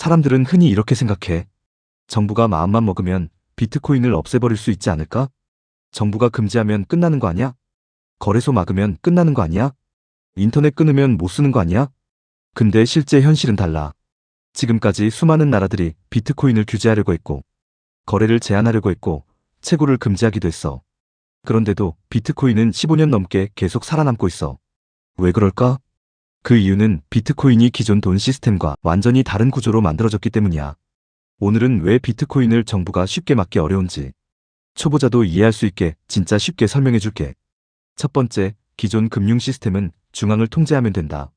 사람들은 흔히 이렇게 생각해. 정부가 마음만 먹으면 비트코인을 없애버릴 수 있지 않을까? 정부가 금지하면 끝나는 거 아니야? 거래소 막으면 끝나는 거 아니야? 인터넷 끊으면 못 쓰는 거 아니야? 근데 실제 현실은 달라. 지금까지 수많은 나라들이 비트코인을 규제하려고 했고, 거래를 제한하려고 했고, 채굴을 금지하기도 했어. 그런데도 비트코인은 15년 넘게 계속 살아남고 있어. 왜 그럴까? 그 이유는 비트코인이 기존 돈 시스템과 완전히 다른 구조로 만들어졌기 때문이야. 오늘은 왜 비트코인을 정부가 쉽게 막기 어려운지, 초보자도 이해할 수 있게 진짜 쉽게 설명해 줄게. 첫 번째, 기존 금융 시스템은 중앙을 통제하면 된다.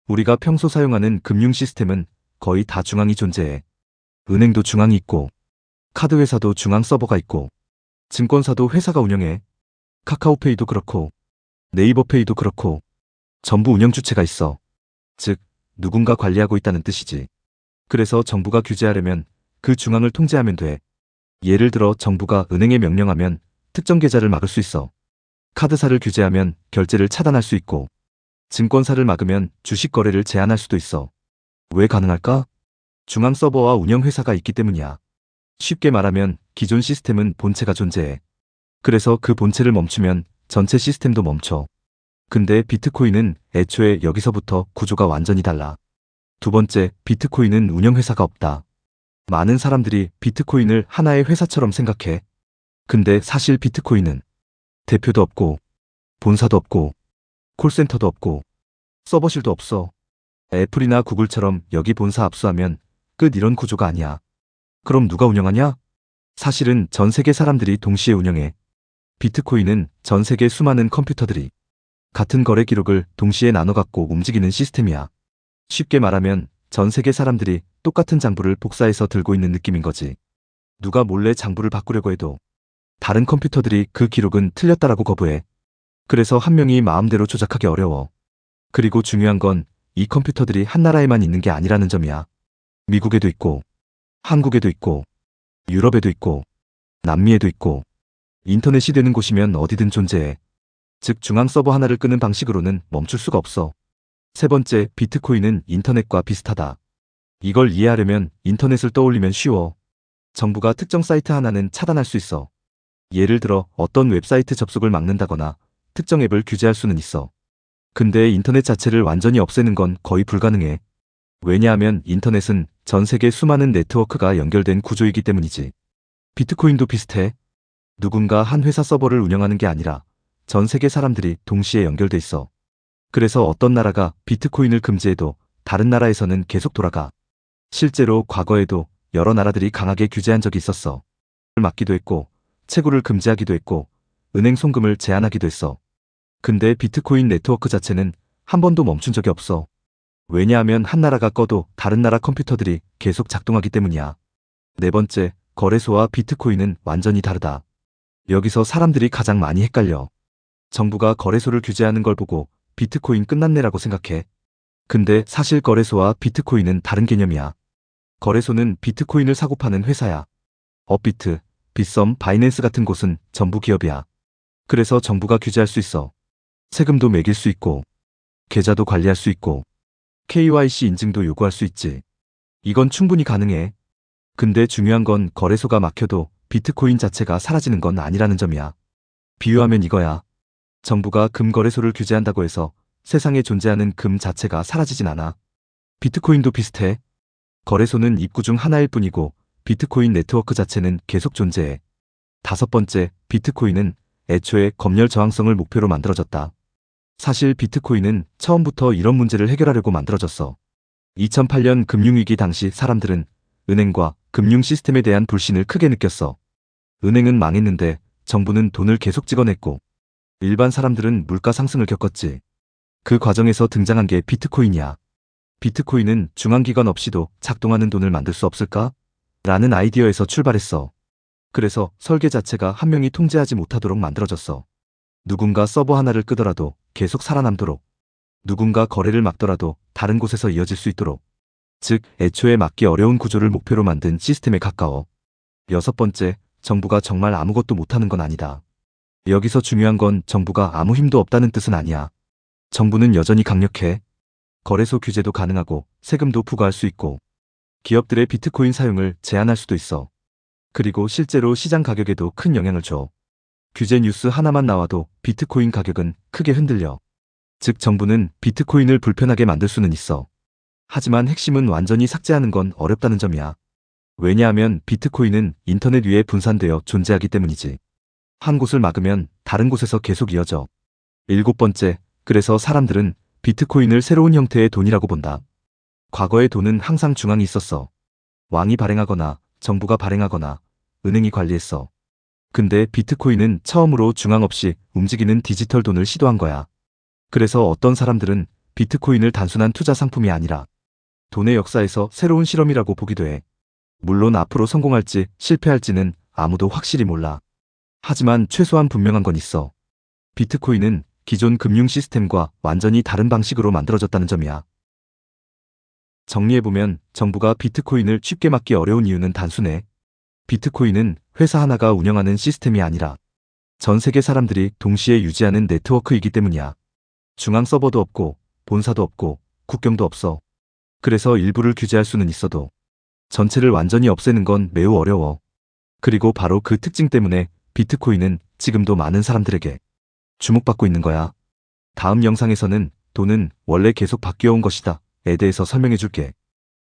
우리가 평소 사용하는 금융 시스템은 거의 다 중앙이 존재해. 은행도 중앙이 있고, 카드 회사도 중앙 서버가 있고, 증권사도 회사가 운영해. 카카오페이도 그렇고, 네이버페이도 그렇고, 전부 운영 주체가 있어. 즉, 누군가 관리하고 있다는 뜻이지. 그래서 정부가 규제하려면 그 중앙을 통제하면 돼. 예를 들어 정부가 은행에 명령하면 특정 계좌를 막을 수 있어. 카드사를 규제하면 결제를 차단할 수 있고, 증권사를 막으면 주식 거래를 제한할 수도 있어. 왜 가능할까? 중앙 서버와 운영 회사가 있기 때문이야. 쉽게 말하면 기존 시스템은 본체가 존재해. 그래서 그 본체를 멈추면 전체 시스템도 멈춰. 근데 비트코인은 애초에 여기서부터 구조가 완전히 달라. 두 번째, 비트코인은 운영회사가 없다. 많은 사람들이 비트코인을 하나의 회사처럼 생각해. 근데 사실 비트코인은 대표도 없고, 본사도 없고, 콜센터도 없고, 서버실도 없어. 애플이나 구글처럼 여기 본사 압수하면 끝 이런 구조가 아니야. 그럼 누가 운영하냐? 사실은 전 세계 사람들이 동시에 운영해. 비트코인은 전 세계 수많은 컴퓨터들이 같은 거래 기록을 동시에 나눠 갖고 움직이는 시스템이야. 쉽게 말하면 전 세계 사람들이 똑같은 장부를 복사해서 들고 있는 느낌인 거지. 누가 몰래 장부를 바꾸려고 해도 다른 컴퓨터들이 그 기록은 틀렸다라고 거부해. 그래서 한 명이 마음대로 조작하기 어려워. 그리고 중요한 건 이 컴퓨터들이 한 나라에만 있는 게 아니라는 점이야. 미국에도 있고, 한국에도 있고, 유럽에도 있고, 남미에도 있고, 인터넷이 되는 곳이면 어디든 존재해. 즉 중앙 서버 하나를 끄는 방식으로는 멈출 수가 없어. 세 번째, 비트코인은 인터넷과 비슷하다. 이걸 이해하려면 인터넷을 떠올리면 쉬워. 정부가 특정 사이트 하나는 차단할 수 있어. 예를 들어 어떤 웹사이트 접속을 막는다거나 특정 앱을 규제할 수는 있어. 근데 인터넷 자체를 완전히 없애는 건 거의 불가능해. 왜냐하면 인터넷은 전 세계 수많은 네트워크가 연결된 구조이기 때문이지. 비트코인도 비슷해. 누군가 한 회사 서버를 운영하는 게 아니라 전 세계 사람들이 동시에 연결돼 있어. 그래서 어떤 나라가 비트코인을 금지해도 다른 나라에서는 계속 돌아가. 실제로 과거에도 여러 나라들이 강하게 규제한 적이 있었어. 막기도 했고, 채굴을 금지하기도 했고, 은행 송금을 제한하기도 했어. 근데 비트코인 네트워크 자체는 한 번도 멈춘 적이 없어. 왜냐하면 한 나라가 꺼도 다른 나라 컴퓨터들이 계속 작동하기 때문이야. 네 번째, 거래소와 비트코인은 완전히 다르다. 여기서 사람들이 가장 많이 헷갈려. 정부가 거래소를 규제하는 걸 보고 비트코인 끝났네라고 생각해. 근데 사실 거래소와 비트코인은 다른 개념이야. 거래소는 비트코인을 사고 파는 회사야. 업비트, 빗썸, 바이낸스 같은 곳은 전부 기업이야. 그래서 정부가 규제할 수 있어. 세금도 매길 수 있고, 계좌도 관리할 수 있고, KYC 인증도 요구할 수 있지. 이건 충분히 가능해. 근데 중요한 건 거래소가 막혀도 비트코인 자체가 사라지는 건 아니라는 점이야. 비유하면 이거야. 정부가 금 거래소를 규제한다고 해서 세상에 존재하는 금 자체가 사라지진 않아. 비트코인도 비슷해. 거래소는 입구 중 하나일 뿐이고 비트코인 네트워크 자체는 계속 존재해. 다섯 번째, 비트코인은 애초에 검열 저항성을 목표로 만들어졌다. 사실 비트코인은 처음부터 이런 문제를 해결하려고 만들어졌어. 2008년 금융위기 당시 사람들은 은행과 금융 시스템에 대한 불신을 크게 느꼈어. 은행은 망했는데 정부는 돈을 계속 찍어냈고 일반 사람들은 물가 상승을 겪었지. 그 과정에서 등장한 게 비트코인이야. 비트코인은 중앙기관 없이도 작동하는 돈을 만들 수 없을까? 라는 아이디어에서 출발했어. 그래서 설계 자체가 한 명이 통제하지 못하도록 만들어졌어. 누군가 서버 하나를 끄더라도 계속 살아남도록, 누군가 거래를 막더라도 다른 곳에서 이어질 수 있도록, 즉 애초에 막기 어려운 구조를 목표로 만든 시스템에 가까워. 여섯 번째, 정부가 정말 아무것도 못하는 건 아니다. 여기서 중요한 건 정부가 아무 힘도 없다는 뜻은 아니야. 정부는 여전히 강력해. 거래소 규제도 가능하고 세금도 부과할 수 있고 기업들의 비트코인 사용을 제한할 수도 있어. 그리고 실제로 시장 가격에도 큰 영향을 줘. 규제 뉴스 하나만 나와도 비트코인 가격은 크게 흔들려. 즉 정부는 비트코인을 불편하게 만들 수는 있어. 하지만 핵심은 완전히 삭제하는 건 어렵다는 점이야. 왜냐하면 비트코인은 인터넷 위에 분산되어 존재하기 때문이지. 한 곳을 막으면 다른 곳에서 계속 이어져. 7번째, 그래서 사람들은 비트코인을 새로운 형태의 돈이라고 본다. 과거의 돈은 항상 중앙이 있었어. 왕이 발행하거나 정부가 발행하거나 은행이 관리했어. 근데 비트코인은 처음으로 중앙 없이 움직이는 디지털 돈을 시도한 거야. 그래서 어떤 사람들은 비트코인을 단순한 투자 상품이 아니라 돈의 역사에서 새로운 실험이라고 보기도 해. 물론 앞으로 성공할지 실패할지는 아무도 확실히 몰라. 하지만 최소한 분명한 건 있어. 비트코인은 기존 금융 시스템과 완전히 다른 방식으로 만들어졌다는 점이야. 정리해보면 정부가 비트코인을 쉽게 막기 어려운 이유는 단순해. 비트코인은 회사 하나가 운영하는 시스템이 아니라 전 세계 사람들이 동시에 유지하는 네트워크이기 때문이야. 중앙 서버도 없고 본사도 없고 국경도 없어. 그래서 일부를 규제할 수는 있어도 전체를 완전히 없애는 건 매우 어려워. 그리고 바로 그 특징 때문에 비트코인은 지금도 많은 사람들에게 주목받고 있는 거야. 다음 영상에서는 돈은 원래 계속 바뀌어온 것이다 에 대해서 설명해 줄게.